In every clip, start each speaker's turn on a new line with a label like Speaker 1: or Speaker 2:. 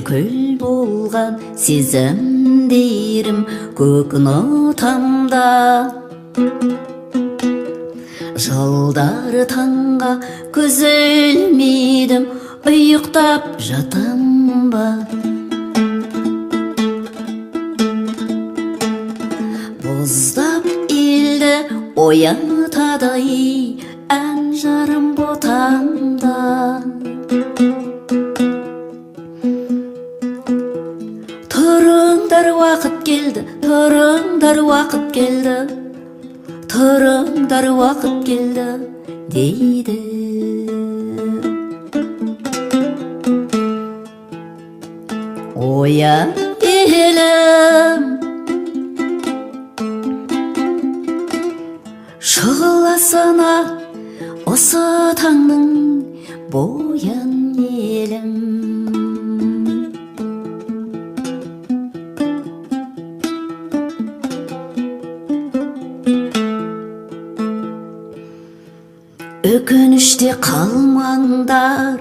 Speaker 1: көл болған сезімдерім көк нотамда. Жылдары таңға көз ілмедім, ұйықтап жатам ба. Боздап елді оятады ән жарым ботамда. Тұрыңдар уақыт келді, тұрыңдар уақыт келді, тұрыңдар уақыт келді дейді. Оя елім, шығыласына осы таңның боян елім. Өкініште қалмаңдар,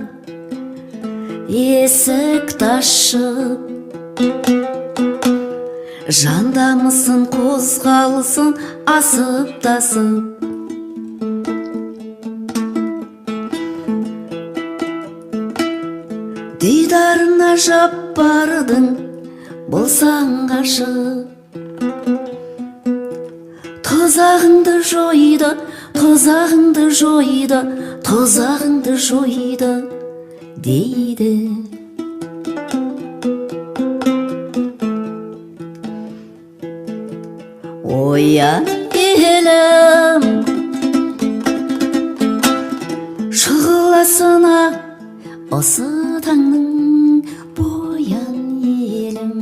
Speaker 1: есік ашып, жандамысын қозғалсын асып-тасып. Дидарына жап бардың, болсаң ғашық. Тозағыңды жойды, тозағыңды жойды, тозағыңды жойды дейді. Оя елім, шығыласына осы таңның боян елім.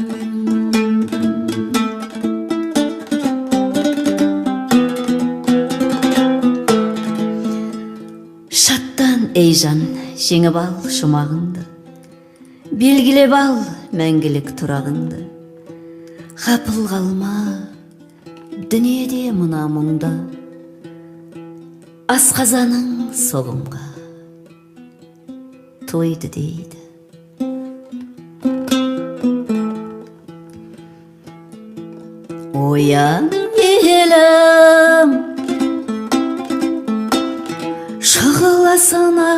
Speaker 1: Шаттан ей жан, жеңіп ал жұмағыңды, белгілеп ал мәңгілік тұрағыңды. Ғапыл қалма дүниеде мына мұңда, асқазаның соғымға тойды дейді. Оян елім, шығыласына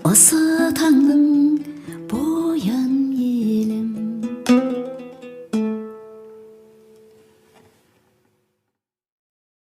Speaker 1: осы таңның